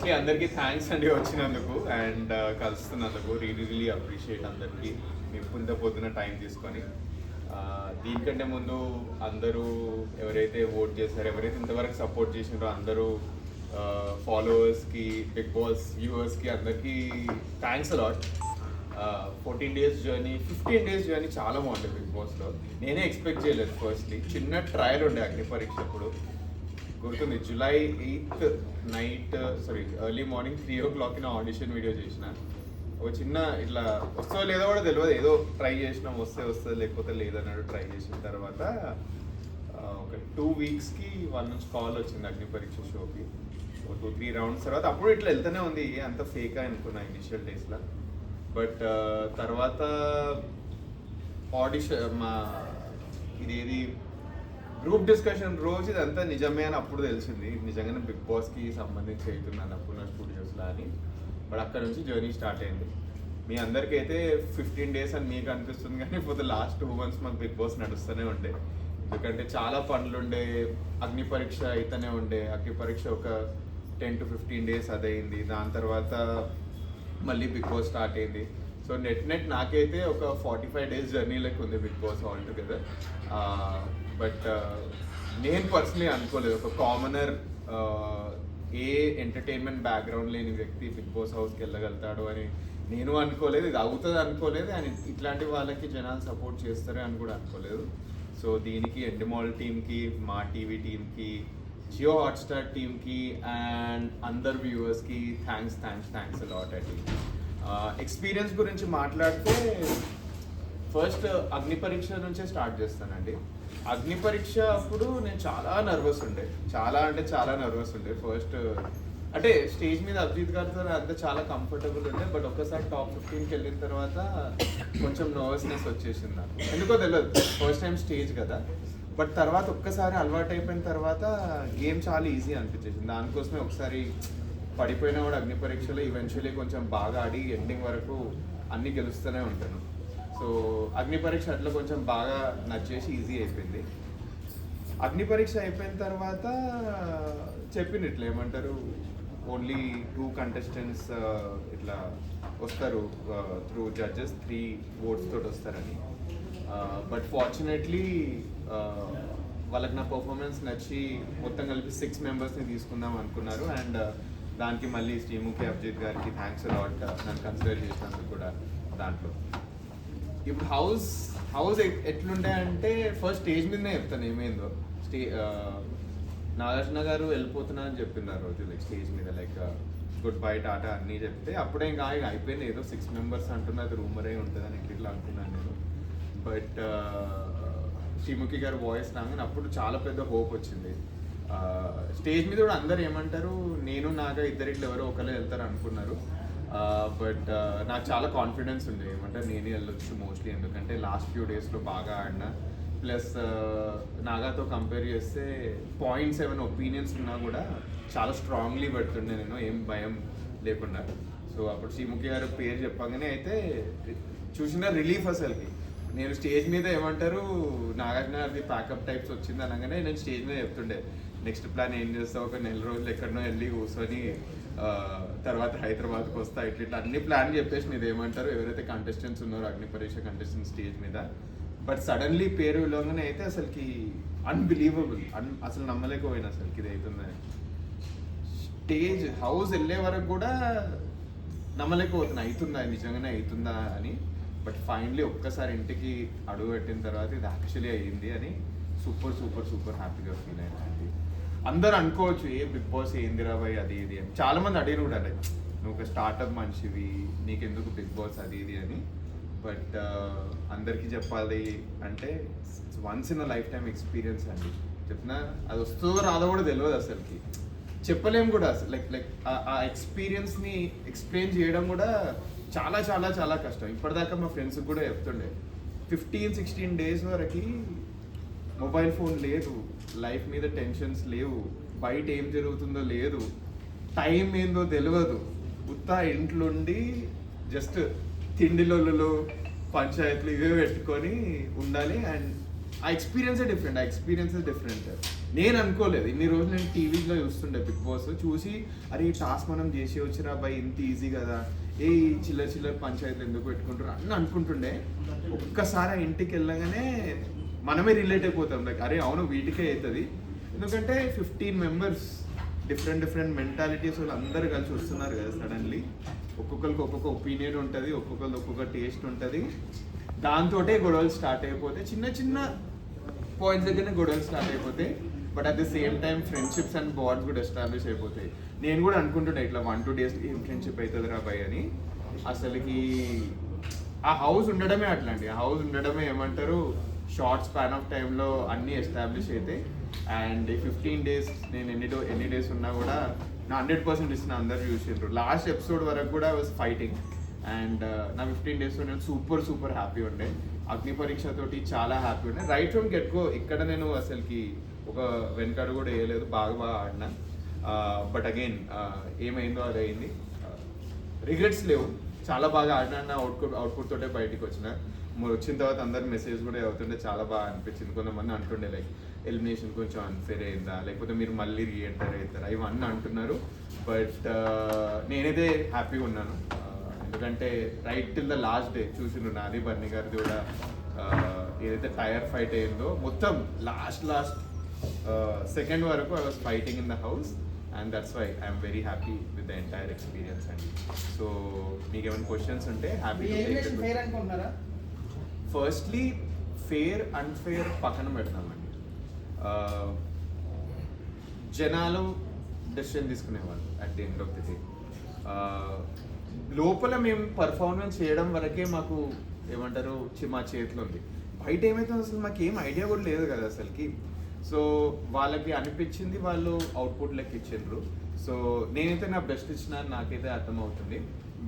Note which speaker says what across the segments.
Speaker 1: Firstly అందరికీ thanks అండి వచ్చినందుకు అండ్ కలుస్తున్నందుకు రియలీ అప్రిషియేట్ అందరికీ మీరు పొద్దున టైం తీసుకొని దీనికంటే ముందు అందరూ ఎవరైతే ఓట్ చేశారో ఎవరైతే ఇంతవరకు సపోర్ట్ చేసినారో అందరూ ఫాలోవర్స్కి బిగ్ బాస్ వ్యూవర్స్కి అందరికీ thanks a lot 14 days journey 15 days journey చాలా బాగుంటుంది బిగ్ బాస్లో. నేనే ఎక్స్పెక్ట్ చేయలేదు. ఫస్ట్లీ చిన్న ట్రయల్ ఉండే అగ్ని పరీక్ష అప్పుడు గుర్తుంది, July 8th night early morning 3 o'clock audition video చేసిన. ఒక చిన్న ఇట్లా వస్తుందో లేదో కూడా తెలియదు, ఏదో ట్రై చేసినాం, వస్తుంది లేకపోతే లేదన్నాడు. ట్రై చేసిన తర్వాత ఒక 2 weeksకి వాళ్ళ నుంచి కాల్ వచ్చింది అగ్ని పరీక్ష షోకి. 2-3 rounds తర్వాత అప్పుడు ఇట్లా వెళ్తూనే ఉంది, అంత ఫేక్ అనుకున్నా ఇనిషియల్ డేస్లో. బట్ తర్వాత ఆడిషన్ మా ఇదేది గ్రూప్ డిస్కషన్ రోజు ఇదంతా నిజమే అని అప్పుడు తెలిసింది, నిజంగానే బిగ్ బాస్కి సంబంధించి అవుతున్నాను అప్పుడున్న స్టూడియోస్లో అని. బట్ అక్కడ నుంచి జర్నీ స్టార్ట్ అయింది. మీ అందరికైతే 15 days అని మీకు అనిపిస్తుంది, కానీ ఇప్పుడు లాస్ట్ 2 months మాకు బిగ్ బాస్ నడుస్తూనే ఉండే. ఎందుకంటే చాలా పనులు ఉండే, అగ్ని పరీక్ష అయితేనే ఉండే. అగ్ని పరీక్ష ఒక 10 to 15 days అదయింది. దాని తర్వాత మళ్ళీ బిగ్ బాస్ స్టార్ట్ అయింది. సో నెట్ నాకైతే ఒక 45 days జర్నీ లెక్క ఉంది Bigg Boss all together. But నేను పర్సనలీ అనుకోలేదు ఒక కామనర్ ఏ ఎంటర్టైన్మెంట్ బ్యాక్గ్రౌండ్ లేని వ్యక్తి బిగ్ బాస్ హౌస్కి వెళ్ళగలుగుతాడు అని నేను అనుకోలేదు. ఇది అవుతుంది అనుకోలేదు, అండ్ ఇట్లాంటి వాళ్ళకి జనాలు సపోర్ట్ చేస్తారు అని కూడా అనుకోలేదు. సో దీనికి ఎండిమాల్ టీమ్కి, మా టీవీ టీమ్కి, జియో హాట్స్టార్ టీమ్కి అండ్ అందరు వ్యూవర్స్కి థ్యాంక్స్ అలాట్ అండి. ఎక్స్పీరియన్స్ గురించి మాట్లాడితే ఫస్ట్ అగ్ని పరీక్ష నుంచే స్టార్ట్ చేస్తానండి. అగ్ని పరీక్ష అప్పుడు నేను చాలా నర్వస్ ఉండే, చాలా నర్వస్ ఉండే. ఫస్ట్ అంటే స్టేజ్ మీద అభిజిత్ గారితో అంతా చాలా కంఫర్టబుల్ ఉండే. బట్ ఒక్కసారి టాప్ 15కి వెళ్ళిన తర్వాత కొంచెం నర్వస్నెస్ వచ్చేసింది నాకు, ఎందుకో తెలియదు. ఫస్ట్ టైం స్టేజ్ కదా. బట్ తర్వాత ఒక్కసారి అలవాటు అయిపోయిన తర్వాత గేమ్ చాలా ఈజీ అనిపించేసింది. దానికోసమే ఒకసారి పడిపోయినా కూడా అగ్ని పరీక్షలో ఈవెన్చువల్లీ కొంచెం బాగా ఆడి ఎండింగ్ వరకు అన్నీ గెలుస్తూనే ఉంటాను. సో అగ్ని పరీక్ష అట్లా కొంచెం బాగా నచ్చేసి ఈజీ అయిపోయింది. అగ్ని పరీక్ష అయిపోయిన తర్వాత చెప్పింది ఇట్లా ఏమంటారు, ఓన్లీ 2 contestants ఇట్లా వస్తారు త్రూ జడ్జెస్, 3 votes తోటి వస్తారని. బట్ ఫార్చునేట్లీ వాళ్ళకి నా పర్ఫార్మెన్స్ నచ్చి మొత్తం కలిపి 6 members తీసుకుందాం అనుకున్నారు. అండ్ దానికి మళ్ళీ శ్రీముఖి అభిజిత్ గారికి థ్యాంక్స్ అలాట్ నన్ను కన్సిడర్ చేసినందుకు కూడా. దాంట్లో ఇప్పుడు హౌస్ ఎట్లుండే అంటే ఫస్ట్ స్టేజ్ మీదనే చెప్తాను ఏమైందో. నాగార్జున గారు వెళ్ళిపోతున్నా అని చెప్పినారు రోజు, లైక్ స్టేజ్ మీద లైక్ గుడ్ బై టాటా అన్నీ చెప్తే అప్పుడే ఇంకా అయిపోయింది. ఏదో 6 members అంటున్నది రూమర్ అయి ఉంటుందని ఇట్లా అనుకున్నాను నేను. బట్ శ్రీముఖి గారు వాయిస్ రాగానే అప్పుడు చాలా పెద్ద హోప్ వచ్చింది. స్టేజ్ మీద కూడా అందరు ఏమంటారు, నేను నాగా ఇద్దరిట్లో ఎవరో ఒకరే వెళ్తారు అనుకున్నారు. బట్ నాకు చాలా కాన్ఫిడెన్స్ ఉంది, ఏమంటారు నేనే వెళ్ళొచ్చు మోస్ట్లీ. ఎందుకంటే లాస్ట్ ఫ్యూ డేస్లో బాగా ఆడినా, ప్లస్ నాగాతో కంపేర్ చేస్తే పాయింట్స్ ఏమైనా ఒపీనియన్స్ ఉన్నా కూడా చాలా స్ట్రాంగ్లీ పెడుతుండే నేను, ఏం భయం లేకుండా. సో అప్పుడు శ్రీముఖి గారు పేరు చెప్పగానే అయితే చూసిన రిలీఫ్ అసలుకి. నేను స్టేజ్ మీద ఏమంటారు నాగార్జున గారిది ప్యాకప్ టైప్స్ వచ్చింది అనగానే నేను స్టేజ్ మీద చెప్తుండే, నెక్స్ట్ ప్లాన్ ఏం చేస్తావు, ఒక 4 రోజులు ఎక్కడనో వెళ్ళి కూర్చొని తర్వాత హైదరాబాద్కి వస్తా, ఇట్లా అన్ని ప్లాన్ చెప్పేసి మీరు ఏమంటారు ఎవరైతే కంటెస్టెంట్స్ ఉన్నారో అగ్ని పరీక్ష కంటెస్టెంట్స్ స్టేజ్ మీద. బట్ సడన్లీ పేరు విలువగానే అయితే అసలుకి అన్బిలీవబుల్, అసలు నమ్మలేకపోయినా అసలుకి ఇది అవుతుందని. స్టేజ్ హౌస్ వెళ్ళే వరకు కూడా నమ్మలేకపోతున్నా అవుతుందా నిజంగానే అవుతుందా అని. బట్ ఫైనలీ ఒక్కసారి ఇంటికి అడుగు పెట్టిన తర్వాత ఇది యాక్చువల్లీ అయ్యింది అని సూపర్ హ్యాపీగా ఫీల్ అయింది. అందరు అనుకోవచ్చు ఏ బిగ్ బాస్ ఏందిరా బాయ్ అది ఇది అని. చాలా మంది అడిగిన కూడా లైక్ నువ్వు ఒక స్టార్టప్ మనిషివి, నీకెందుకు బిగ్ బాస్ అది ఇది అని. బట్ అందరికీ చెప్పాలి అంటే once in a life time experience అండి. చెప్పినా అది వస్తుందో రాదో కూడా తెలియదు అసలుకి, చెప్పలేము కూడా. లైక్ ఆ ఎక్స్పీరియన్స్ని ఎక్స్ప్లెయిన్ చేయడం కూడా చాలా కష్టం. ఇప్పటిదాకా మా ఫ్రెండ్స్కి కూడా చెప్తుండే 15-16 days వరకు మొబైల్ ఫోన్ లేదు, లైఫ్ మీద టెన్షన్స్ లేవు, బయట ఏం జరుగుతుందో లేదు, టైం ఏందో తెలియదు, ఉత్తా ఇంట్లోండి జస్ట్ తిండిలో పంచాయతీలు ఇవే పెట్టుకొని ఉండాలి. అండ్ ఆ ఎక్స్పీరియన్సే డిఫరెంట్. నేను అనుకోలేదు ఇన్ని రోజులు నేను టీవీలో చూస్తుండే బిగ్ బాస్ చూసి అరే ఈ టాస్క్ మనం చేసి వచ్చిరా అబ్బాయి ఇంత ఈజీ కదా ఏ చిల్లర చిల్లర పంచాయతీలు ఎందుకు పెట్టుకుంటారు అని అనుకుంటుండే. ఒక్కసారి ఆ ఇంటికి వెళ్ళగానే మనమే రిలేట్ అయిపోతాం లైక్ అరే అవును వీటికే అవుతుంది. ఎందుకంటే 15 మెంబర్స్ డిఫరెంట్ మెంటాలిటీస్ వాళ్ళు అందరూ కలిసి వస్తున్నారు కదా సడన్లీ. ఒక్కొక్కరికి ఒక్కొక్క ఒపీనియన్ ఉంటుంది, ఒక్కొక్కరికి ఒక్కొక్క టేస్ట్ ఉంటుంది. దాంతోటే గొడవలు స్టార్ట్ అయిపోతే చిన్న పాయింట్స్ దగ్గరనే గొడవలు స్టార్ట్ అయిపోతాయి. But at the same time friendships and bonds కూడా ఎస్టాబ్లిష్ అయిపోతాయి. నేను కూడా అనుకుంటుండే ఇట్లా 1-2 days ఏం ఫ్రెండ్షిప్ అవుతుంది రా భయ్ అని. అసలుకి ఆ హౌస్ ఉండడమే అట్లాంటి, ఆ హౌస్ ఉండడమే ఏమంటారు షార్ట్ స్పాన్ ఆఫ్ టైంలో అన్నీ ఎస్టాబ్లిష్ అయితే. అండ్ 15 days నేను ఎన్ని డేస్ ఉన్నా కూడా నా 100% ఇస్తున్న అందరు చూసిండ్రు. లాస్ట్ ఎపిసోడ్ వరకు కూడా వాజ్ ఫైటింగ్. అండ్ నా 15 days నేను సూపర్ హ్యాపీ ఉండే. అగ్ని పరీక్ష తోటి చాలా హ్యాపీ ఉండే. రైట్ ఫ్రమ్ గెట్ గో ఇక్కడ నేను అసలుకి ఒక వెనకాడు కూడా వేయలేదు, బాగా ఆడినా. బట్ అగైన్ ఏమైందో అది అయింది. రిగ్రెట్స్ లేవు, చాలా బాగా ఆడినా. అవుట్పుట్ తోటే బయటికి వచ్చిన తర్వాత అందరు మెసేజ్ కూడా అవుతుండే చాలా బాగా అనిపించింది. కొంతమంది అంటుండే లైక్ ఎలిమినేషన్ కొంచెం అన్ఫేర్ అయిందా, లేకపోతే మీరు మళ్ళీ రీఎంటర్ అవుతారా, ఇవన్నీ అంటున్నారు. బట్ నేనైతే హ్యాపీగా ఉన్నాను. ఎందుకంటే right till the last day చూసిండ్రు నాది బన్నీ గారిది కూడా ఏదైతే టైర్ ఫైట్ అయిందో మొత్తం లాస్ట్ సెకండ్ వరకు I was fighting in the house. And that's why I'm very happy with the entire experience అండి. సో మీకు ఏమైనా క్వశ్చన్స్ ఉంటే హ్యాపీ. ఫస్ట్లీ ఫేర్ అన్ఫేర్ పక్కన పెడతామండి. జనాలు డెసిషన్ తీసుకునేవాళ్ళు at the end of the day. లోపల మేము పర్ఫార్మెన్స్ చేయడం వరకే మాకు ఏమంటారు మా చేతిలో ఉంది. బయట ఏమైతుందో అసలు మాకు ఏం ఐడియా కూడా లేదు కదా అసలుకి. సో వాళ్ళకి అనిపించింది వాళ్ళు అవుట్పుట్ లెక్క ఇచ్చిండ్రు. సో నేనైతే నా బెస్ట్ ఇచ్చిన నాకైతే అర్థమవుతుంది.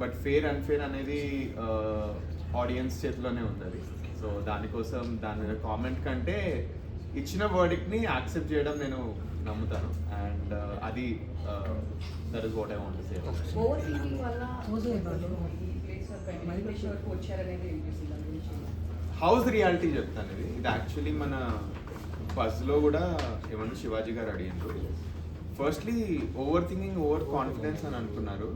Speaker 1: బట్ ఫేర్ అన్ఫేర్ అనేది ఆడియన్స్ చేతిలోనే ఉంది. సో దానికోసం దాని మీద కామెంట్ కంటే ఇచ్చిన వర్డిక్ని యాక్సెప్ట్ చేయడం నేను నమ్ముతాను. అండ్ అది that is what I want to say. House reality చెప్తాను. ఇది యాక్చువల్లీ మన బస్లో కూడా ఏమన్నా శివాజీ గారు అడిగిండ్రు. Firstly over thinking over confidence అని అనుకున్నారు.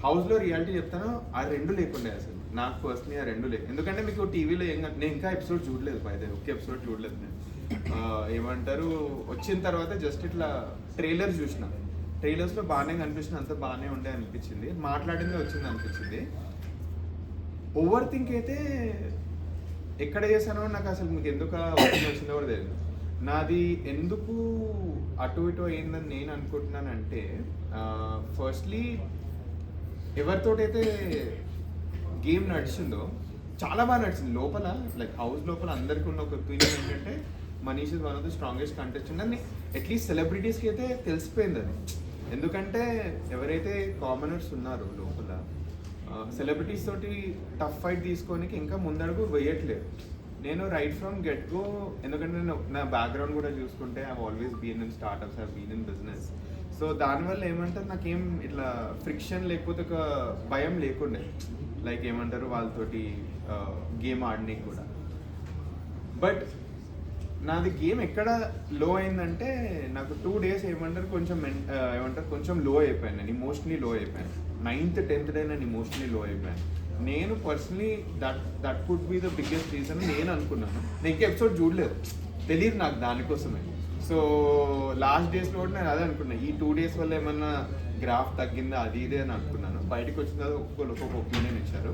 Speaker 1: హౌస్లో రియాలిటీ చెప్తాను, ఆ రెండు లేకుండే అసలు నాకు పర్సనలీ ఆ రెండు లేదు. ఎందుకంటే మీకు టీవీలో నేను ఇంకా ఎపిసోడ్ చూడలేదు, బయట ఒకే ఎపిసోడ్ చూడలేదు నేను. ఏమంటారు వచ్చిన తర్వాత జస్ట్ ఇట్లా ట్రైలర్ చూసిన, ట్రైలర్స్లో బాగానే కనిపించిన, అంత బాగానే ఉండే అనిపించింది, మాట్లాడిందే వచ్చింది అనిపించింది. ఓవర్ థింక్ అయితే ఎక్కడ చేశానో నాకు అసలు మీకు ఎందుకు వచ్చిందో కూడా తెలియదు. నాది ఎందుకు అటు ఇటు అయిందని నేను అనుకుంటున్నానంటే ఫస్ట్లీ ఎవరితోటైతే గేమ్ నడిచిందో చాలా బాగా నడిచింది లోపల. లైక్ హౌస్ లోపల అందరికీ ఉన్న ఒక ఒపీనియన్ ఏంటంటే Manish is one of the strongest contestant అని అట్లీస్ట్ సెలబ్రిటీస్కి అయితే తెలిసిపోయింది అది. ఎందుకంటే ఎవరైతే కామనర్స్ ఉన్నారో లోపల సెలబ్రిటీస్ తోటి టఫ్ ఫైట్ తీసుకోనికి ఇంకా ముందడుగు వేయట్లేదు. నేను రైట్ ఫ్రమ్ గెట్ గో, ఎందుకంటే నేను నా బ్యాక్గ్రౌండ్ కూడా చూసుకుంటే I always been in startups, I been in business. So దానివల్ల ఏమంటారు నాకేం ఇట్లా ఫ్రిక్షన్ లేకపోతే ఒక భయం లేకుండే. లైక్ ఏమంటారు వాళ్ళతోటి గేమ్ ఆడనీకి కూడా. బట్ నాది గేమ్ ఎక్కడ లో అయిందంటే నాకు 2 days ఏమంటారు కొంచెం కొంచెం లో అయిపోయాను. నేను ఇమోషనలీ లో అయిపోయాను. 9th 10th డే నేను ఇమోషనలీ లో అయిపోయాను. నేను personally that could be the biggest reason నేను అనుకున్నాను. నేను ఇంకా ఎపిసోడ్ చూడలేదు, తెలియదు నాకు దానికోసమే. సో లాస్ట్ డేస్లో కూడా నేను అదే అనుకున్నాను, ఈ 2 days వల్ల ఏమన్నా గ్రాఫ్ తగ్గిందా అది ఇదే అని అనుకున్నాను. బయటకు వచ్చిన తర్వాత ఒక్కొక్క ఒపీనియన్ ఇచ్చారు.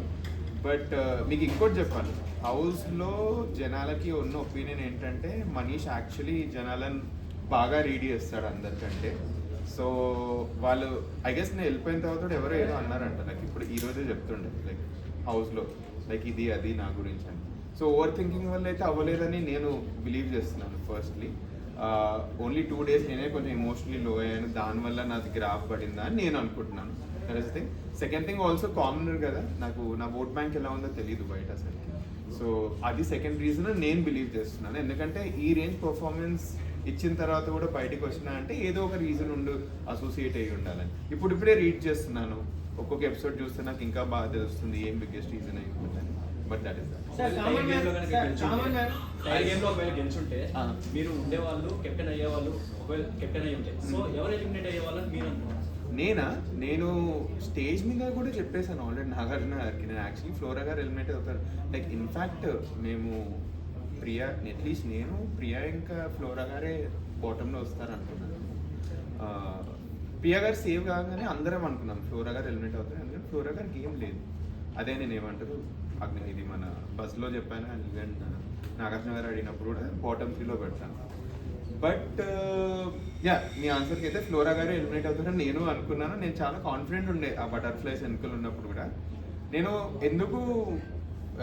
Speaker 1: బట్ మీకు ఇంకోటి చెప్పాలి, హౌస్లో జనాలకి ఉన్న ఒపీనియన్ ఏంటంటే మనీష్ యాక్చువల్లీ జనాలను బాగా రీడ్ చేస్తాడు అందరికంటే. సో వాళ్ళు ఐ గెస్ నేను వెళ్ళిపోయిన తర్వాత ఎవరో ఏదో అన్నారంట, లైక్ ఇప్పుడు ఈరోజే చెప్తుండే లైక్ హౌస్లో లైక్ ఇది అది నా గురించి అని. సో ఓవర్ థింకింగ్ వల్ల అయితే అవ్వలేదని నేను బిలీవ్ చేస్తున్నాను. ఫస్ట్లీ ఓన్లీ 2 days నేనే కొంచెం ఎమోషనలీ లో అయ్యాను, దానివల్ల నాది గ్రాఫ్ పడిందా అని నేను అనుకుంటున్నాను. First thing. Second thing also commoner కదా, నాకు నా ఓట్ బ్యాంక్ ఎలా ఉందో తెలియదు బయట అసలుకి. సో అది సెకండ్ రీజన్ నేను బిలీవ్ చేస్తున్నాను. ఎందుకంటే ఈ రేంజ్ పర్ఫార్మెన్స్ ఇచ్చిన తర్వాత కూడా బయటకు వచ్చినా అంటే ఏదో ఒక రీజన్ అసోసియేట్ అయ్యి ఉండాలని. ఇప్పుడే రీడ్ చేస్తున్నాను, ఒక్కొక్క ఎపిసోడ్ చూస్తే నాకు ఇంకా బాగా తెలుస్తుంది ఏం బిగ్గెస్ట్ రీజన్ అయి ఉంటుందని. But that is that.
Speaker 2: Sir common man
Speaker 3: tier game లో ఒకవేళ గెలుచుంటే మీరు ఉండేవాళ్ళు కెప్టెన్ అయ్యేవాళ్ళు, ఒకవేళ కెప్టెన్ అయ్యి ఉంటే సో ఎవరు ఎలిమినేట్ అయ్యేవాళ్ళని మీరు అనుకుంటున్నారు?
Speaker 1: నేను స్టేజ్ మీద కూడా చెప్పేశాను ఆల్రెడీ నాగార్జున గారికి, నేను యాక్చువల్లీ ఫ్లోరా గారు ఎలిమినేట్ అవుతారు. లైక్ ఇన్ఫ్యాక్ట్ మేము ప్రియా, అట్లీస్ట్ నేను ప్రియా ఇంకా ఫ్లోరా గారే బాటంలో వస్తారు అనుకున్నాను. ప్రియా గారు సేవ్ కాగానే అందరం అనుకున్నాం ఫ్లోరా గారు ఎలిమినేట్ అవుతారు, ఎందుకంటే ఫ్లోరా గారికి ఏం లేదు. అదే నేను ఏమంటారు ఇది మన బస్లో చెప్పాను, అండ్ నాగార్జున గారు అడిగినప్పుడు కూడా బాటమ్ 3లో పెడతాను. బట్ యా, మీ ఆన్సర్కి అయితే ఫ్లోరా గారు ఎలిమినేట్ అవుతారని నేను అనుకున్నాను. నేను చాలా కాన్ఫిడెంట్ ఉండే ఆ బటర్ఫ్లైస్ వెనుకలు ఉన్నప్పుడు కూడా. నేను ఎందుకు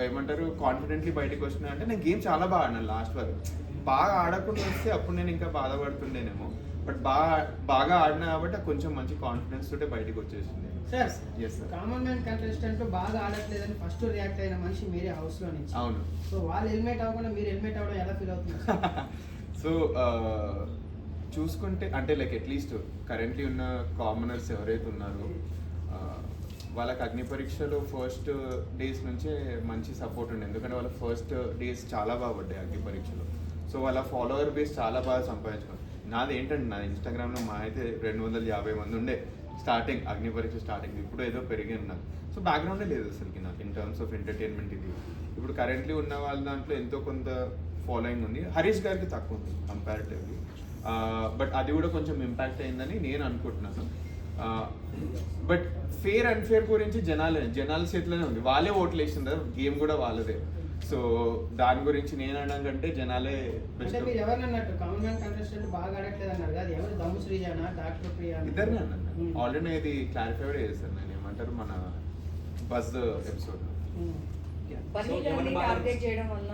Speaker 1: ఏమంటారు కాన్ఫిడెంట్లీ బయటకు వచ్చినా అంటే నేను గేమ్ చాలా బాగా ఆడినాను లాస్ట్ వరకు. బాగా ఆడకుండా వస్తే అప్పుడు నేను ఇంకా బాధపడుతుండేనేమో, బట్ బాగా ఆడినా కాబట్టి కొంచెం మంచి కాన్ఫిడెన్స్ తోటే బయటకు వచ్చేసింది.
Speaker 2: Sir
Speaker 1: yes sir.
Speaker 2: Common man contestant బాగా ఆడట్లేదని ఫస్ట్ రియాక్ట్ అయిన మనిషి మీరే హౌస్ లో నుంచి.
Speaker 1: అవును.
Speaker 2: సో వాళ్ళు ఎలిమినేట్ అవ్వకుండా మీరు ఎలిమినేట్ అవ్వడం ఎలా ఫీల్ అవుతుంది?
Speaker 1: సో చూసుకుంటే అంటే లైక్ అట్లీస్ట్ కరెంట్లీ ఉన్న కామనర్స్ ఎవరైతే ఉన్నారో వాళ్ళకి అగ్ని పరీక్షలో ఫస్ట్ డేస్ నుంచే మంచి సపోర్ట్ ఉండే, ఎందుకంటే వాళ్ళ ఫస్ట్ డేస్ చాలా బాగా పడ్డాయి అగ్ని పరీక్షలో. సో వాళ్ళ ఫాలోవర్ బేస్ చాలా బాగా సంపాదించుకున్నారు. నాది ఏంటంటే నా ఇన్స్టాగ్రామ్లో మా అయితే 250 మంది ఉండే స్టార్టింగ్, అగ్ని పరీక్ష స్టార్టింగ్. ఇప్పుడు ఏదో పెరిగి నాకు. సో బ్యాక్గ్రౌండే లేదు అసలుకి నాకు ఇన్ టర్మ్స్ ఆఫ్ ఎంటర్టైన్మెంట్. ఇది ఇప్పుడు కరెంట్లీ ఉన్న వాళ్ళ దాంట్లో ఎంతో కొంత ఫాలోయింగ్ ఉంది. హరీష్ గారికి తక్కువ ఉంది కంపారిటివ్లీ, బట్ అది కూడా కొంచెం ఇంపాక్ట్ అయిందని నేను అనుకుంటున్నాను. బట్ ఫేర్ అండ్ ఫేర్ గురించి జనాల చేతిలోనే ఉంది, వాళ్ళే ఓట్లు వేసింది, గేమ్ కూడా వాళ్ళదే. సో దాని గురించి నేను అనడం కంటే జనాలే బెస్ట్.
Speaker 2: అంటే మీరు ఎవరిని అన్నట్టు కామన్ మ్యాన్ కంటెస్టెంట్ బాగా ఆడట్లేదు అన్నారు కదా, ఎవరు దమ్ము శ్రీజానా డాక్టర్ ప్రియా?
Speaker 1: ఇద్దరిని అన్నాను ఆల్రెడీ. ఇది క్లారిఫై కూడా చేశాను నేను, ఏమంటారు మన బస్ ఎపిసోడ్.
Speaker 4: బన్నీ గారిని టార్గెట్ చేయడం వల్ల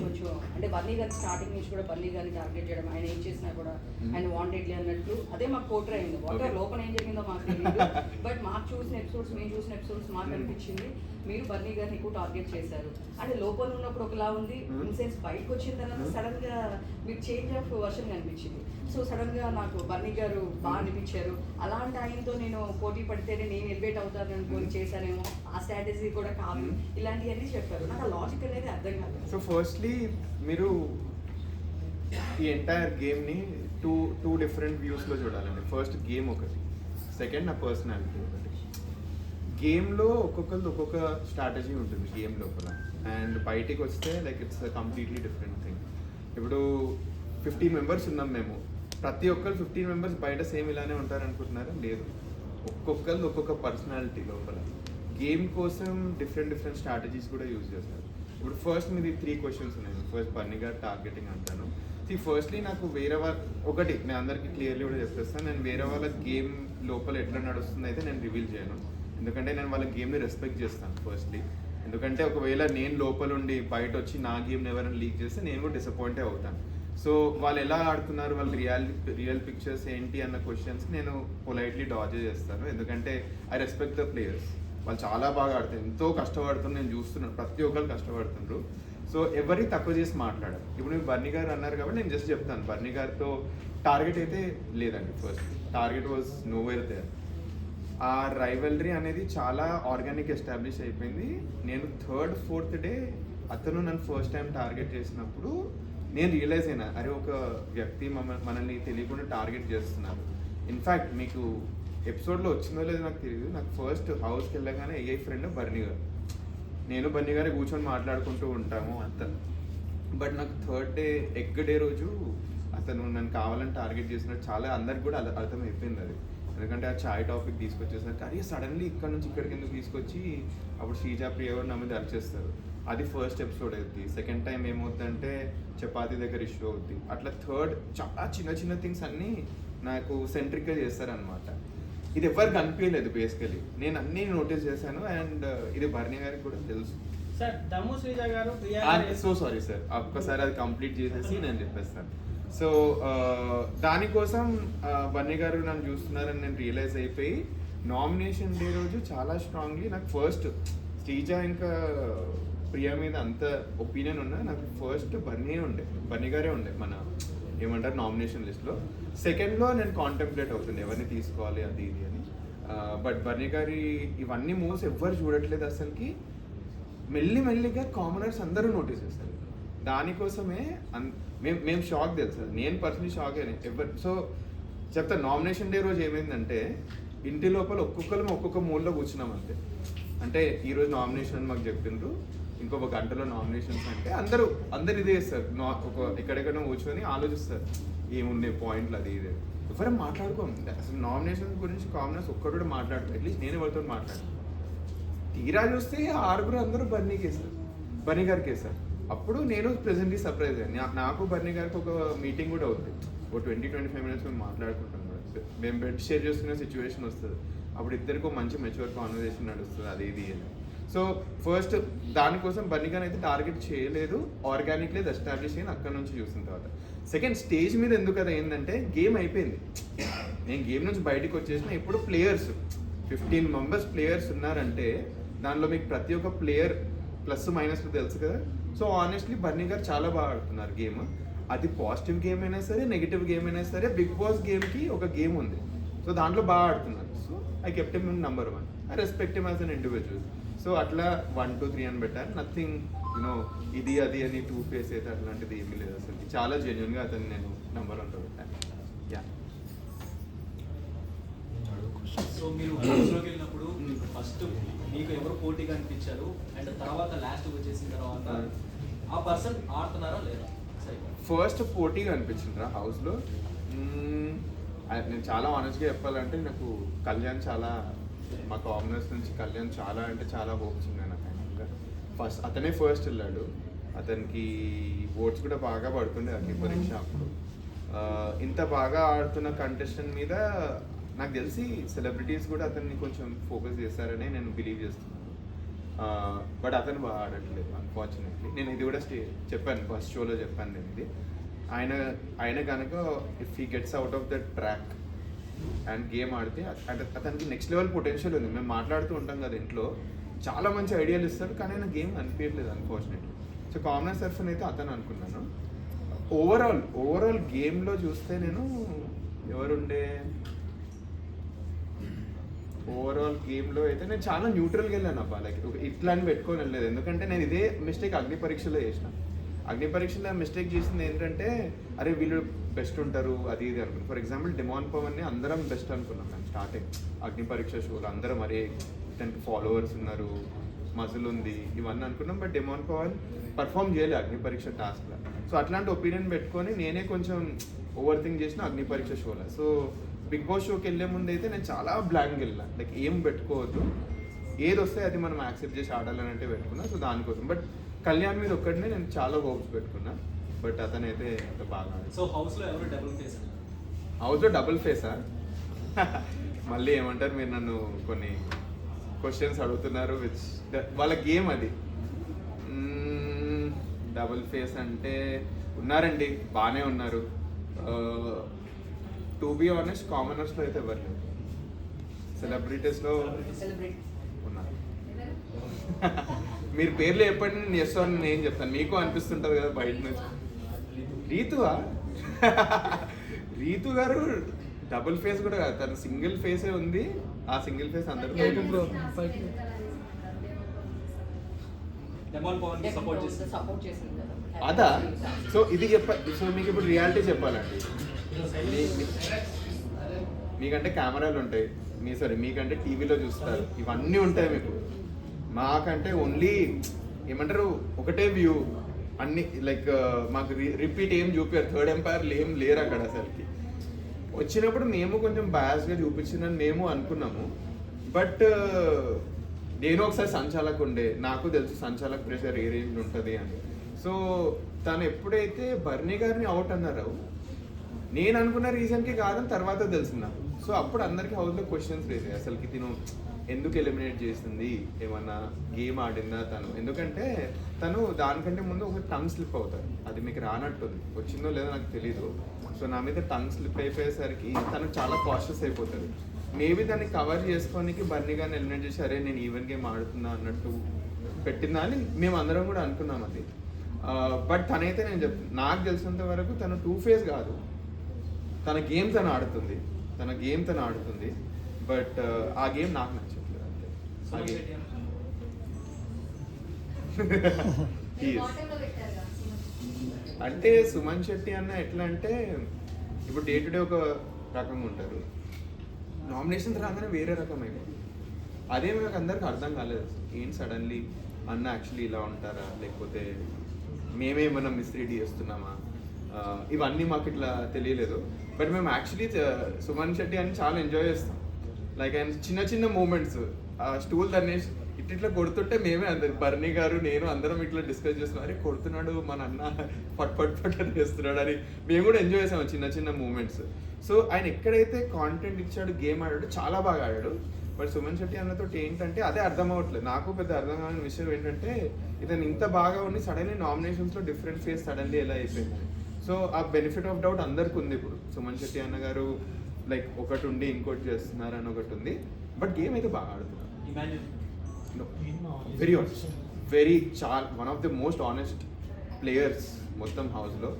Speaker 4: కొంచెం అంటే బన్నీ గారి స్టార్టింగ్ నుంచి కూడా బన్నీ గారిని టార్గెట్ చేయడం, ఆయన ఏం చేసినా కూడా ఆయన వాంటెడ్లీ అన్నట్లు అదే మాకు పోర్ట్రే అయింది. వాటర్ లోపల ఏం జరిగిందో మాకు తెలియదు, బట్ మాకు చూసిన ఎపిసోడ్స్, మేము చూసిన ఎపిసోడ్స్ మాకు అనిపించింది మీరు బన్నీ గారిని ఎక్కువ టార్గెట్ చేశారు. అంటే లోపల ఉన్నప్పుడు ఒకలా ఉంది, ఇన్సెన్స్ బయటకు వచ్చిన తర్వాత సడన్ గా మీకు చేంజ్ ఆఫ్ వర్షన్ కనిపించింది. సో సడన్ గా నాకు బన్నీ గారు బాగా అనిపించారు. అలాంటి ఆయనతో నేను పోటీ పడితేనే నేను ఎలివేట్ అవుతాను అనుకోని చేశానేమో, ఆ స్ట్రాటజీ కూడా కాదు, ఇలాంటివన్నీ చెప్పారు. నాకు ఆ లాజిక్ అనేది అర్థం కాదు.
Speaker 1: సో ఫస్ట్లీ మీరు ఈ ఎంటైర్ గేమ్ని టూ డిఫరెంట్ వ్యూస్లో చూడాలండి. ఫస్ట్ గేమ్ ఒకటి, సెకండ్ నా పర్సనాలిటీ ఒకటి. గేమ్లో ఒక్కొక్కరిది ఒక్కొక్క స్ట్రాటజీ ఉంటుంది గేమ్ లోపల, అండ్ బయటికి వస్తే like it's completely different thing. ఇప్పుడు 15 మెంబర్స్ ఉన్నాం మేము, ప్రతి ఒక్కరు 15 మెంబర్స్ బయట సేమ్ ఇలానే ఉంటారు అనుకుంటున్నారా? లేదు, ఒక్కొక్కరిది ఒక్కొక్క పర్సనాలిటీ లోపల. గేమ్ కోసం డిఫరెంట్ స్ట్రాటజీస్ కూడా యూజ్ చేస్తారు. ఇప్పుడు ఫస్ట్ మీది 3 క్వశ్చన్స్ ఉన్నాయి. ఫస్ట్ బన్నీ గారు టార్గెటింగ్ అంటాను. ఫస్ట్లీ నాకు వేరే వాళ్ళ ఒకటి నేను అందరికీ క్లియర్లీ కూడా చెప్పేస్తాను, నేను వేరే వాళ్ళ గేమ్ లోపల ఎట్లా నడుస్తుంది అయితే నేను రివీల్ చేయను, ఎందుకంటే నేను వాళ్ళ గేమ్ని రెస్పెక్ట్ చేస్తాను ఫస్ట్లీ. ఎందుకంటే ఒకవేళ నేను లోపల ఉండి బయట వచ్చి నా గేమ్ని ఎవరైనా లీక్ చేస్తే నేను కూడా డిసప్పాయింట్ అవుతాను. సో వాళ్ళు ఎలా ఆడుతున్నారు, వాళ్ళ రియల్ పిక్చర్స్ ఏంటి అన్న క్వశ్చన్స్ నేను పొలైట్లీ డాజ్ చేస్తాను, ఎందుకంటే ఐ రెస్పెక్ట్ ద ప్లేయర్స్. వాళ్ళు చాలా బాగా ఆడుతారు, ఎంతో కష్టపడుతున్నారు, నేను చూస్తున్నాను ప్రతి ఒక్కరు కష్టపడుతున్నారు. సో ఎవరికి తక్కువ చేసి మాట్లాడారు. ఇప్పుడు మీరు బన్నీ గారు అన్నారు కాబట్టి నేను జస్ట్ చెప్తాను, బన్నీ గారితో టార్గెట్ అయితే లేదండి. First target was nowhere there. ఆ రైవల్రీ అనేది చాలా ఆర్గానిక్ ఎస్టాబ్లిష్ అయిపోయింది. నేను 3rd, 4th డే అతను నన్ను ఫస్ట్ టైం టార్గెట్ చేసినప్పుడు నేను రియలైజ్ అయినా, అరే ఒక వ్యక్తి మనల్ని తెలియకుండా టార్గెట్ చేస్తున్నారు. ఇన్ఫ్యాక్ట్ మీకు ఎపిసోడ్లో వచ్చిందో లేదో నాకు తెలియదు, నాకు ఫస్ట్ హౌస్కి వెళ్ళగానే ఏఐ ఫ్రెండ్ బన్నీ గారు, నేను బన్నీ గారే కూర్చొని మాట్లాడుకుంటూ ఉంటాము అంత. బట్ నాకు 3rd డే ఎగ్ డే రోజు అతను నన్ను కావాలని టార్గెట్ చేసినట్టు చాలా అందరికి కూడా అర్థమైపోయింది అది. ఎందుకంటే ఆ చాయ్ టాపిక్ తీసుకొచ్చేసరికి అరే సడన్లీ ఇక్కడ నుంచి ఇక్కడికి ఎందుకు తీసుకొచ్చి అప్పుడు శ్రీజా ప్రియ కూడా నా మీద అరిచేస్తారు. అది ఫస్ట్ ఎపిసోడ్ అవుతుంది. సెకండ్ టైం ఏమవుతుందంటే చపాతీ దగ్గర ఇష్యూ అవుతుంది. అట్లా థర్డ్ చాలా చిన్న థింగ్స్ అన్నీ నాకు సెంట్రిక్గా చేస్తారనమాట. ఇది ఎవరికి అనిపించలేదు బేసికలీ, నేను అన్నీ నోటీస్ చేశాను. అండ్ ఇది బర్నీ గారికి కూడా తెలుసు.
Speaker 2: సార్ దమ్ము శ్రీజ గారు
Speaker 1: సో సారీ సార్, ఒక్కసారి అది కంప్లీట్ చేసేసి నేను చెప్పేస్తాను. సో దానికోసం బన్నీ గారు నన్ను చూస్తున్నారని నేను రియలైజ్ అయిపోయి నామినేషన్ డే రోజు చాలా స్ట్రాంగ్లీ నాకు ఫస్ట్ శ్రీజ ఇంకా ప్రియా మీద అంత ఒపీనియన్ ఉన్నా, నాకు ఫస్ట్ బన్నీ గారే ఉండే మన ఏమంటారు నామినేషన్ లిస్ట్లో. సెకండ్లో నేను కాంటెంప్లేట్ అవుతుంది ఎవరిని తీసుకోవాలి అది ఇది అని. బట్ బన్నీ గారి ఇవన్నీ మూవ్స్ ఎవ్వరు చూడట్లేదు అసలుకి. మెల్లిమెల్లిగా కామనర్స్ అందరూ నోటీస్ చేస్తారు. దానికోసమే మేము షాక్ తెలుసు, నేను పర్సనలీ షాక్ అయ్యాను. సో చెప్తా, నామినేషన్ డే రోజు ఏమైందంటే ఇంటి లోపల ఒక్కొక్క మూలలో కూర్చున్నాం అంతే. అంటే ఈరోజు నామినేషన్ అని మాకు చెప్పిండ్రు, ఇంకొక గంటలో నామినేషన్స్ అంటే అందరూ ఇదే చేస్తారు. ఎక్కడెక్కడ కూర్చొని ఆలోచిస్తారు ఏముండే పాయింట్లు అది ఇదే. ఎవరైనా మాట్లాడుకోము అసలు నామినేషన్స్ గురించి. కామనర్స్ ఒక్కడు కూడా మాట్లాడుతారు, అట్లీస్ట్ నేను ఎవరితో మాట్లాడతాను. తీరా చూస్తే 6 అందరూ బన్నీ గారికి వేస్తారు. అప్పుడు నేను ప్రెజెంట్లీ సర్ప్రైజ్ అయ్యాను. నాకు బన్నీ గారికి ఒక మీటింగ్ కూడా అవుతుంది, ఒక 20-25 మినిట్స్ మేము మాట్లాడుకుంటాం కూడా. మేము బెడ్ షేర్ చేసుకునే సిచ్యువేషన్ వస్తుంది, అప్పుడు ఇద్దరికి మంచి మెచ్యూర్ కాన్వర్సేషన్ నడుస్తుంది అది ఇది అని. సో ఫస్ట్ దానికోసం బన్నీ గారిని అయితే టార్గెట్ చేయలేదు, ఆర్గానిక్లీ ఎస్టాబ్లిష్ అయ్యి అక్కడ నుంచి చూసిన తర్వాత. సెకండ్ స్టేజ్ మీద ఎందుకు అది ఏంటంటే గేమ్ అయిపోయింది, నేను గేమ్ నుంచి బయటకు వచ్చేసిన. ఇప్పుడు ప్లేయర్స్ 15 మెంబర్స్ ప్లేయర్స్ ఉన్నారంటే దానిలో మీకు ప్రతి ఒక్క ప్లేయర్ ప్లస్ మైనస్లు తెలుసు కదా. సో ఆనెస్ట్లీ బన్నీ గారు చాలా బాగా ఆడుతున్నారు గేమ్. అది పాజిటివ్ గేమ్ అయినా సరే, నెగిటివ్ గేమ్ అయినా సరే, బిగ్ బాస్ గేమ్కి ఒక గేమ్ ఉంది. సో దాంట్లో బాగా ఆడుతున్నారు. So I kept him number 1. I respect him as an individual. So అట్లా 1, 2, 3 అని పెట్టారు. నథింగ్ యూనో ఇది అది అని 2 ఫేస్ అయితే అట్లాంటిది ఏమీ లేదు అసలు. చాలా జెన్యున్గా అతను నేను నెంబర్ 1 పెట్టాను. యా.
Speaker 3: సో మీరు హౌస్లోకి వెళ్ళినప్పుడు ఫస్ట్ మీకు ఎవరు పోటీగా అనిపించారు, అండ్ తర్వాత లాస్ట్ వచ్చేసిన తర్వాత ఆ పర్సన్ ఆడుతున్నారా లేదా?
Speaker 1: ఫస్ట్ పోటీగా అనిపించిండ్రా హౌస్లో. నేను చాలా ఆనెస్ట్గా చెప్పాలంటే నాకు కళ్యాణ్ చాలా, మా కామనర్స్ నుంచి కళ్యాణ్ చాలా అంటే చాలా హోప్స్ ఉన్నాయి నాకు. ఆయనగా ఫస్ట్ అతనే ఫస్ట్ వెళ్ళాడు, అతనికి ఓట్స్ కూడా బాగా పడుతుండే అగ్ని పరీక్ష అప్పుడు. ఇంత బాగా ఆడుతున్న కంటెస్టెంట్ మీద నాకు తెలిసి సెలబ్రిటీస్ కూడా అతన్ని కొంచెం ఫోకస్ చేస్తారని నేను బిలీవ్ చేస్తున్నాను. బట్ అతను బాగా ఆడట్లేదు అన్ఫార్చునేట్లీ. నేను ఇది కూడా చెప్పాను, ఫస్ట్ షోలో చెప్పాను నేను ఇది. ఆయన కనుక if he gets out of the track and game ఆడితే అతనికి నెక్స్ట్ లెవెల్ పొటెన్షియల్ ఉంది. మేము మాట్లాడుతూ ఉంటాం కదా ఇంట్లో, చాలా మంచి ఐడియాలు ఇస్తాడు, కానీ ఆయన గేమ్ అనిపించట్లేదు అన్ఫార్చునేట్లీ. సో కామనర్ సర్ఫన్ అయితే అతను అనుకున్నాను. ఓవరాల్ గేమ్లో చూస్తే నేను ఎవరుండే ఓవరాల్ గేమ్లో అయితే నేను చాలా న్యూట్రల్గా వెళ్ళాను అబ్బా. లైక్ ఇట్లా అని పెట్టుకొని వెళ్ళలేదు, ఎందుకంటే నేను ఇదే మిస్టేక్ అగ్ని పరీక్షలో చేసిన. అగ్ని పరీక్షలో మిస్టేక్ చేసింది ఏంటంటే అరే వీళ్ళు బెస్ట్ ఉంటారు అది ఇది అనుకున్నాను. ఫర్ ఎగ్జాంపుల్ డిమాన్ పవన్ని అందరం బెస్ట్ అనుకున్నాం మేము స్టార్టింగ్ అగ్ని పరీక్ష షోలో. అందరం అరే ఇతనికి ఫాలోవర్స్ ఉన్నారు, మజిల్ ఉంది, ఇవన్నీ అనుకున్నాం. బట్ డిమాన్ పవన్ పర్ఫామ్ చేయలేదు అగ్ని పరీక్ష టాస్క్లో. సో అట్లాంటి ఒపీనియన్ పెట్టుకొని నేనే కొంచెం ఓవర్ థింక్ చేసిన అగ్ని పరీక్ష షోలో. సో బిగ్ బాస్ షోకి వెళ్ళే ముందు అయితే నేను చాలా బ్లాంక్ వెళ్ళాను, లైక్ ఏం పెట్టుకోవద్దు, ఏది వస్తే అది మనం యాక్సెప్ట్ చేసి ఆడాలని అంటే పెట్టుకున్నా. సో దానికోసం బట్ కళ్యాణ్ మీద ఒక్కడినే నేను చాలా హోప్స్ పెట్టుకున్నా, బట్ అతనైతే అంత బాగా.
Speaker 3: సో హౌస్లో ఎవరు డబుల్ ఫేస్?
Speaker 1: హౌస్లో డబుల్ ఫేసా? మళ్ళీ ఏమంటారు, మీరు నన్ను కొన్ని క్వశ్చన్స్ అడుగుతున్నారు విచ్ వాళ్ళ గేమ్ అది. డబుల్ ఫేస్ అంటే ఉన్నారండి, బాగానే ఉన్నారు. టు బీ ఆనెస్ట్ కామనర్స్లో అయితే ఎవరు లేరు, సెలబ్రిటీస్లో ఉన్నారు. మీరు పేర్లు చెప్పండి, నేను చేస్తాను, నేను చెప్తాను. మీకు అనిపిస్తుంటుంది కదా బయట నుంచి. రీతు గారు డబుల్ ఫేస్ కూడా కాదు, తను సింగిల్ ఫేసే ఉంది. ఆ సింగిల్ ఫేస్ అందరికీ అదా. సో ఇది సో మీకు ఇప్పుడు రియాలిటీ చెప్పాలండి. మీకంటే కెమెరాలు ఉంటాయి, మీకంటే టీవీలో చూస్తారు, ఇవన్నీ ఉంటాయి మీకు. మాకంటే ఓన్లీ ఏమంటారు ఒకటే వ్యూ, అన్ని లైక్ మాకు రిపీట్ ఏం చూపారు, థర్డ్ ఎంపైర్లు ఏం లేరు అక్కడ అసలుకి. వచ్చినప్పుడు మేము కొంచెం బయాస్గా చూపించిందని మేము అనుకున్నాము. బట్ నేను ఒకసారి సంచాలక్ ఉండే, నాకు తెలుసు సంచాలక్ ప్రెషర్ ఏ రేంజ్ ఉంటుంది అని. సో తను ఎప్పుడైతే బర్నీ గారిని అవుట్ అన్నారు, నేను అనుకున్న రీజన్కి కాదని తర్వాత తెలిసింది. సో అప్పుడు అందరికీ హౌస్లో క్వశ్చన్స్ వేసాయి, అసలుకి తిను ఎందుకు ఎలిమినేట్ చేసింది, ఏమన్నా గేమ్ ఆడిందా తను. ఎందుకంటే తను దానికంటే ముందు ఒక టంగ్ స్లిప్ అవుతారు, అది మీకు రానట్టుంది, వచ్చిందో లేదో నాకు తెలీదు. సో నా మీద టంగ్ స్లిప్ అయిపోయేసరికి తను చాలా కాషియస్ అయిపోతుంది. మేబీ దాన్ని కవర్ చేసుకోనికి బర్నీ గారిని ఎలిమినేట్ చేసి అరే నేను ఈవెన్ గేమ్ ఆడుతున్నా అన్నట్టు పెట్టిందా అని మేము అందరం కూడా అనుకున్నాం అది. బట్ తనైతే నేను చెప్తాను, నాకు తెలిసినంత వరకు తను 2 ఫేస్ కాదు, తన గేమ్ తను ఆడుతుంది. బట్ ఆ గేమ్ నాకు నచ్చట్లేదు అంతే. అంటే సుమన్ శెట్టి అన్న ఎట్లా అంటే ఇప్పుడు డే టు డే ఒక రకంగా ఉంటారు, నామినేషన్స్ రాగానే వేరే రకమైన. అదే నాకు అందరికి అర్థం కాలేదు, ఏం సడన్లీ అన్న యాక్చువల్లీ ఇలా ఉంటారా, లేకపోతే మేమేమన్నా మిస్లీడ్ చేస్తున్నామా, ఇవన్నీ మాకు ఇట్లా తెలియలేదు. బట్ మేము యాక్చువల్లీ సుమన్ శెట్టి అని చాలా ఎంజాయ్ చేస్తాం. లైక్ ఆయన చిన్న చిన్న మూమెంట్స్, ఆ స్టూల్ తన్నేసి ఇట్లా కొడుతుంటే మేమే అందరు బర్నీ గారు నేను అందరం ఇట్లా డిస్కస్ చేస్తున్నాం, అరే కొడుతున్నాడు మన అన్న పట్ పట్ పట్ అని చేస్తున్నాడు అని మేము కూడా ఎంజాయ్ చేసాము చిన్న చిన్న మూమెంట్స్. సో ఆయన ఎక్కడైతే కాంటెంట్ ఇచ్చాడు, గేమ్ ఆడాడు, చాలా బాగా ఆడాడు. బట్ సుమన్ శెట్టి అన్నతో ఏంటంటే అదే అర్థం అవ్వట్లేదు నాకు. పెద్ద అర్థం కాని విషయం ఏంటంటే ఇతను ఇంత బాగా ఉండి సడన్లీ నామినేషన్స్లో డిఫరెంట్ ఫేస్ సడన్లీ ఎలా అయిపోయింది. సో ఆ బెనిఫిట్ ఆఫ్ డౌట్ అందరికి ఉంది ఇప్పుడు. సుమన్ శెట్టి అన్న గారు లైక్ ఒకటి ఉండి ఇంకోటి చేస్తున్నారు అని ఒకటి ఉంది, బట్ గేమ్ అయితే బాగా ఆడుతున్నారు. వెరీ ఆనెస్ట్, వెరీ చాలా one of the most honest players మొత్తం హౌస్లో.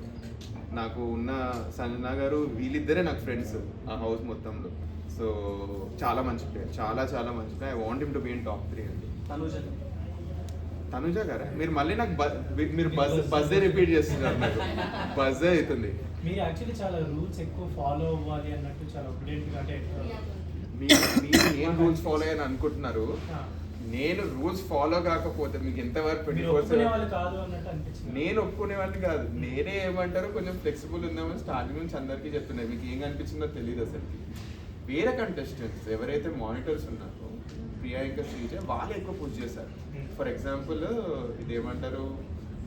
Speaker 1: నాకు ఉన్న సంజన గారు వీళ్ళిద్దరే నాకు ఫ్రెండ్స్ ఆ హౌస్ మొత్తంలో. సో చాలా మంచి ప్లేయర్, చాలా చాలా మంచి player. I want him to be in top 3 అండి. తనుజ గారా? మీరు మళ్ళీ నాకు మీరు బజ్జే రిపీట్ చేస్తున్నారు, నాకు బజ్జే అవుతుంది.
Speaker 5: మీరు యాక్చువల్లీ చాలా రూల్స్ ఎక్కువ ఫాలో అవ్వాలి అన్నట్టు చాలా అప్డేట్గా అంటే
Speaker 1: మీరు ఏం రూల్స్ ఫాలో అయ్యని అనుకుంటున్నారు. నేను రూల్స్ ఫాలో కాకపోతే మీకు ఎంతవరకు
Speaker 5: కాదు అన్నట్టు అనిపించింది.
Speaker 1: నేను ఒప్పుకునేవాడిని కాదు, నేనే ఏమంటారో కొంచెం ఫ్లెక్సిబుల్ ఉందామని స్టార్టింగ్ నుంచి అందరికీ చెప్తున్నాయి. మీకు ఏం అనిపించిందో తెలియదు అసలు. వేరే కంటెస్టెంట్స్ ఎవరైతే మానిటర్స్ ఉన్నారో ప్రియా ఇంకా శ్రీజ వాళ్ళు ఎక్కువ పుష్ చేశారు. ఫర్ ఎగ్జాంపుల్ ఇదేమంటారు,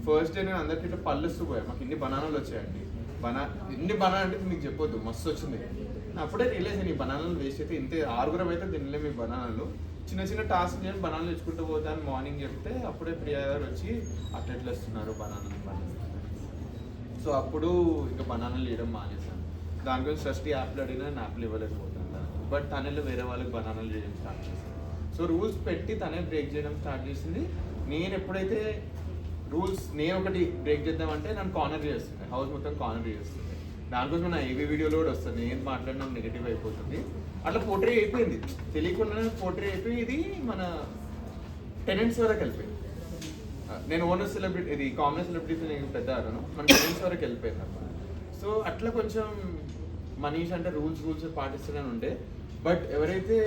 Speaker 1: ఫస్ట్ డే నేను అందరికీ ఇట్లా పళ్ళుస్తూ పోయాను, మాకు ఇన్ని బనానాలు వచ్చాయండి. ఇన్ని బనానా అంటే మీకు చెప్పొద్దు, మస్తు వచ్చింది. అప్పుడే రియలైజ్ అయ్యి బనానాలు వేస్ట్ అయితే ఇంతే, 6 అయితే తినలేము ఈ బనానాలు, చిన్న చిన్న టాస్క్ చేయండి బనానాలు తెచ్చుకుంటూ పోతాను మార్నింగ్ చెప్తే అప్పుడే ప్రియా గారు వచ్చి అట్లా ఎట్లా వస్తున్నారు బనానాలు. సో అప్పుడు ఇంకా బనానాలు వేయడం మానేసాను. దాని గురించి ఫస్ట్ యాప్లు అడిగినా యాప్లు ఇవ్వలేకపోతాను. బట్ తనలో వేరే వాళ్ళకి బనానాలు చేయడం స్టార్ట్ చేశాను. సో రూల్స్ పెట్టి తనే బ్రేక్ చేయడం స్టార్ట్ చేసింది. నేను ఎప్పుడైతే రూల్స్ నేను ఒకటి బ్రేక్ చేద్దామంటే నన్ను కార్నర్ చేస్తుంది, హౌస్ మొత్తం కార్నర్ చేస్తుంది. దానికోసం నా ఏవీ వీడియోలో కూడా వస్తుంది, నేను మాట్లాడినా నెగిటివ్ అయిపోతుంది. అట్లా పోర్ట్రే అయిపోయింది, తెలియకుండానే పోర్ట్రే అయిపోయి ఇది మన టెనెంట్స్ వరకు వెళ్ళిపోయింది. నేను ఓనర్ సెలబ్రిటీ, ఇది కామన్ సెలబ్రిటీస్ నేను పెద్ద ఆడను, మన టెనెంట్స్ వరకు వెళ్ళిపోయింది అన్నమాట. సో అట్లా కొంచెం మనీష్ అంటే రూల్స్ పాటిస్తూనే ఉండే. బట్ ఎవరైతే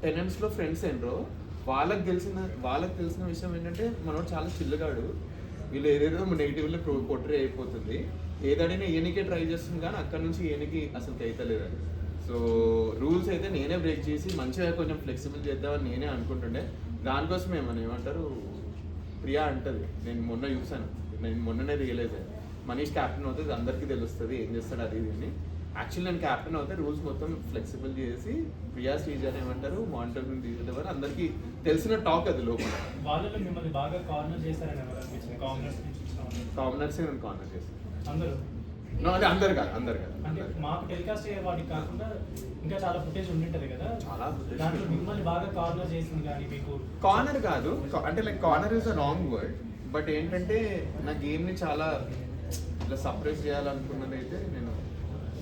Speaker 1: టెనెంట్స్లో ఫ్రెండ్స్ ఏంటో వాళ్ళకి తెలిసిన విషయం ఏంటంటే మనోడు చాలా చిల్లుగాడు, వీళ్ళు ఏదేదో నెగిటివ్లో పోర్ట్రే అయిపోతుంది, ఏదైనా ఈయనకే ట్రై చేస్తుంది కానీ అక్కడ నుంచి ఈయనకి అసలు అవుతలేదు. సో రూల్స్ అయితే నేనే బ్రేక్ చేసి మంచిగా కొంచెం ఫ్లెక్సిబుల్ చేద్దామని నేనే అనుకుంటుండే. దానికోసమే మనం ఏమంటారు ప్రియా అంటది, నేను మొన్న చూసాను, నేను మొన్ననే రియలైజ్ అయ్యాను, మనీష్ క్యాప్టెన్ అవుతుంది అందరికీ తెలుస్తుంది ఏం చేస్తాడు అది ఇది అని. యాక్చువల్లీ నేను క్యాప్టెన్ అవుతే రూల్స్ మొత్తం ఫ్లెక్సిబుల్ చేసి ప్రియా శ్రీజ అని ఏమంటారు మానిటర్ తీసుకెళ్ళేవారు, అందరికీ తెలిసిన టాక్ అది లోపల.
Speaker 5: వాళ్ళలో మిమ్మల్ని బాగా కార్నర్ చేశారని ఎవరు అనిపించింది?
Speaker 1: కామనర్సే నేను కార్నర్ చేశాను.
Speaker 5: అందరూ
Speaker 1: అది అందరు కాదు
Speaker 5: అంటే మాకు టెలికాస్ట్ అయ్యే వాటికి కాకుండా ఇంకా చాలా ఫుటేజ్ ఉండింటది కదా,
Speaker 1: చాలా
Speaker 5: దాంట్లో మిమ్మల్ని బాగా కార్నర్ చేసింది కానీ మీకు
Speaker 1: కార్నర్ కాదు, అంటే like corner is a wrong word. But ఏంటంటే నా గేమ్ని చాలా ఇట్లా సప్రెస్ చేయాలనుకున్నది అయితే నేను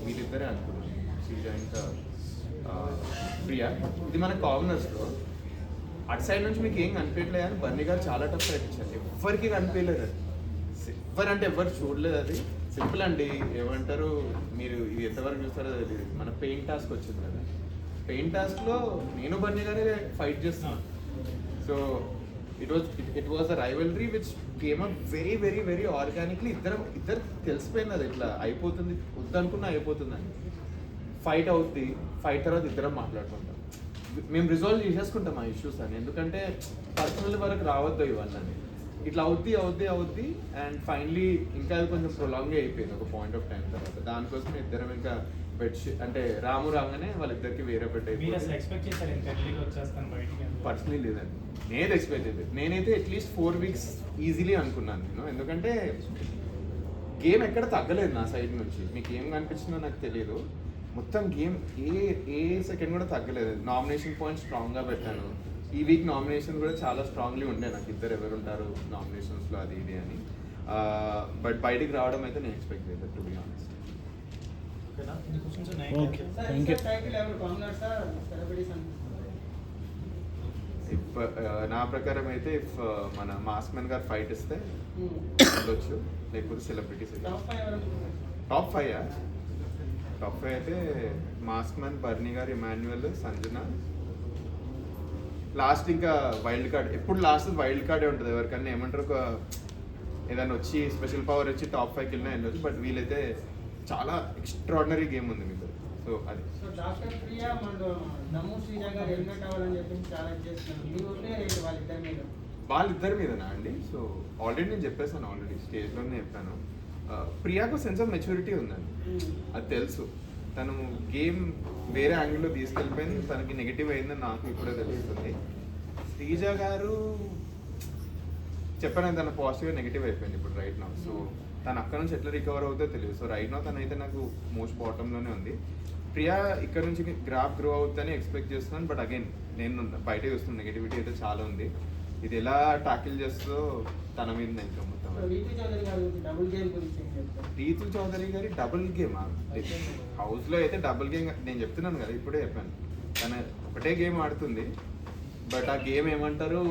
Speaker 1: వీళ్ళిద్దరే అనుకున్నాను, శ్రీజ ఇంకా ప్రియా. ఇది మన కామనర్స్లో అటు సైడ్ నుంచి మీకు ఏం కనిపించలేదు అని బర్నీ గారు చాలా టఫ్ పెట్టించారు, ఎవరికి కనిపించలేదు అది, ఎవరంటే ఎవరు చూడలేదు. అది సింపుల్ అండి, ఏమంటారు మీరు ఇది ఎంతవరకు చూస్తారో తెలియదు, మన పెయింట్ టాస్క్ వచ్చింది కదా, పెయింట్ టాస్క్లో నేను బర్నీ గారే ఫైట్ చేస్తున్నాను. So it was a rivalry which came up very very very organically. ఇద్దరు తెలిసిపోయింది అది ఇట్లా అయిపోతుంది, వద్దనుకున్నా అయిపోతుందని. ఫైట్ అవుద్ది, ఫైట్ తర్వాత ఇద్దరం మాట్లాడుకుంటాం, మేము రిజాల్వ్ చేసేసుకుంటాం ఆ ఇష్యూస్ అని, ఎందుకంటే పర్సనల్ వరకు రావద్దు ఇవన్నీ. ఇట్లా అవుద్ది అండ్ ఫైనలీ ఇంకా అది కొంచెం ప్రొలాంగ్ అయిపోయింది ఒక పాయింట్ ఆఫ్ టైం తర్వాత. దానికోసం ఇద్దరం ఇంకా బెడ్షీట్ అంటే రాము రాగానే వాళ్ళిద్దరికి వేరే బెడ్
Speaker 5: అయిపోయింది.
Speaker 1: పర్సనలీ లేదండి, నేనేది ఎక్స్పెక్ట్ చేయలేదు. నేనైతే అట్లీస్ట్ 4 weeks ఈజీలీ అనుకున్నాను నేను, ఎందుకంటే గేమ్ ఎక్కడ తగ్గలేదు నా సైడ్ నుంచి. మీకు ఏం కనిపించిందో నాకు తెలియదు, మొత్తం గేమ్ ఏ సెకండ్ కూడా తగ్గలేదు. నామినేషన్ పాయింట్ స్ట్రాంగ్గా పెట్టాను. ఈ వీక్ నామినేషన్ కూడా చాలా స్ట్రాంగ్లీ ఉండే నాకు, ఇద్దరు ఎవరు ఉంటారు నామినేషన్స్లో అది ఇది అని. బట్ బయటికి రావడం అయితే నేను ఎక్స్పెక్ట్ చేయలేదు టు బి ఆనెస్ట్.
Speaker 2: ఎవరు కామనర్సా సెలబ్రిటీస్?
Speaker 1: నా ప్రకారం అయితే ఇఫ్ మన మాస్క్ మ్యాన్ గారు ఫైట్ ఇస్తే ఉండొచ్చు, లేకపోతే సెలబ్రిటీస్ టాప్ 5 అయితే మాస్క్ మ్యాన్, బర్నీ గారు, ఇమాన్యువల్, సంజన. లాస్ట్ ఇంకా వైల్డ్ కార్డ్. ఎప్పుడు లాస్ట్ వైల్డ్ కార్డే ఉంటుంది ఎవరికన్నా. ఏమంటారు, ఒక ఏదైనా వచ్చి స్పెషల్ పవర్ వచ్చి టాప్ 5కి వెళ్ళినా వెళ్ళొచ్చు. బట్ వీళ్ళైతే చాలా ఎక్స్ట్రాడినరీ గేమ్ ఉంది మీకు. సో అది
Speaker 2: సో డాక్టర్ ప్రియా మన దమ్ము శ్రీజ గారు ఎలిమినేట్ అవ్వాలని చెప్పి చాలా చేస్తున్నారు. మీ ఒపీనియన్ ఏంటి వాళ్ళిద్దరి మీద?
Speaker 1: వాళ్ళిద్దరి మీదనా అండి? సో ఆల్రెడీ నేను చెప్పేసాను, ఆల్రెడీ స్టేజ్లోనే చెప్పాను. ప్రియాకు సెన్స్ ఆఫ్ మెచ్యూరిటీ ఉందండి, అది తెలుసు. తను గేమ్ వేరే యాంగిల్లో తీసుకెళ్ళిపోయింది, తనకి నెగిటివ్ అయిందని నాకు ఇప్పుడే తెలుస్తుంది. శ్రీజ గారు చెప్పాను, తన పాజిటివ్ నెగిటివ్ అయిపోయింది ఇప్పుడు రైట్ నౌ. సో తను అక్కడ నుంచి ఎట్లా రికవర్ అవుతుందో తెలియదు. సో రైట్ నౌ తనైతే నాకు మోస్ట్ బాటంలోనే ఉంది. ప్రియా ఇక్కడ నుంచి గ్రాఫ్ గ్రో అవుతుందని ఎక్స్పెక్ట్ చేస్తున్నాను. బట్ అగైన్ నేను బయట చూస్తున్నాను, నెగిటివిటీ అయితే చాలా ఉంది. ఇది ఎలా టాకిల్ చేస్తుందో తన మీద ఇంకా మొత్తం.
Speaker 2: రీతు చౌదరి గారి డబుల్ గేమ్ గురించి ఏం చెప్తారు?
Speaker 1: రీతు చౌదరి గారి డబుల్ గేమ్ హౌస్లో అయితే డబుల్ గేమ్ నేను చెప్తున్నాను కదా, ఇప్పుడే చెప్పాను. తన ఒకటే గేమ్ ఆడుతుంది, బట్ ఆ గేమ్ ఏమంటారు,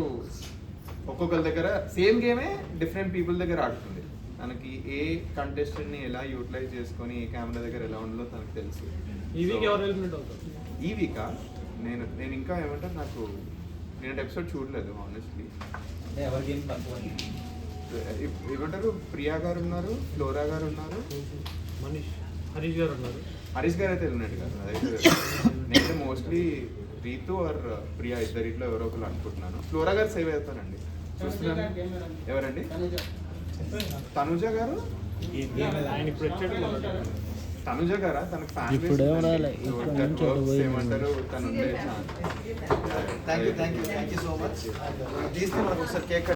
Speaker 1: ఒక్కొక్కరి దగ్గర సేమ్ గేమే డిఫరెంట్ పీపుల్ దగ్గర ఆడుతుంది. తనకి ఏ కంటెస్టెంట్ని ఎలా యూటిలైజ్ చేసుకొని ఏ కెమెరా దగ్గర ఎలా ఉండాలో తనకు తెలుసు.
Speaker 5: ఈ వీక్ ఎవరు ఎలిమినేట్ అవుతారు?
Speaker 1: ఈ వీకా నేను ఇంకా ఏమంటారు, నాకు నేను ఎపిసోడ్ చూడలేదు ఆనెస్ట్లీ.
Speaker 3: ఎవరి గేమ్ తక్కువ
Speaker 1: ఏమంటారు, ప్రియా గారు ఉన్నారు, ఫ్లోరా గారు ఉన్నారు,
Speaker 5: హరీష్ గారు ఉన్నారు.
Speaker 1: హరీష్ గారు అయితే వెళ్ళినట్టు కాదు అదైతే తెలుసు. నేనైతే మోస్ట్లీ రీతు ఆర్ ప్రియా ఇద్దరిట్లో ఎవరో ఒకరు అనుకుంటున్నాను. ఫ్లోరా గారు సేవ్ అవుతారండి, చూస్తున్నాను. ఎవరండి? తనుజ గారు.
Speaker 5: ఆయన ఇప్పుడు వచ్చాడు.
Speaker 1: తనుజ గారా? తనకు
Speaker 6: ఇప్పుడే ఉండాలి.
Speaker 1: ఏమంటారు, తను ఉండే
Speaker 7: థ్యాంక్ యూ సో మచ్. తీసుకుని మనకు ఒకసారి కేక్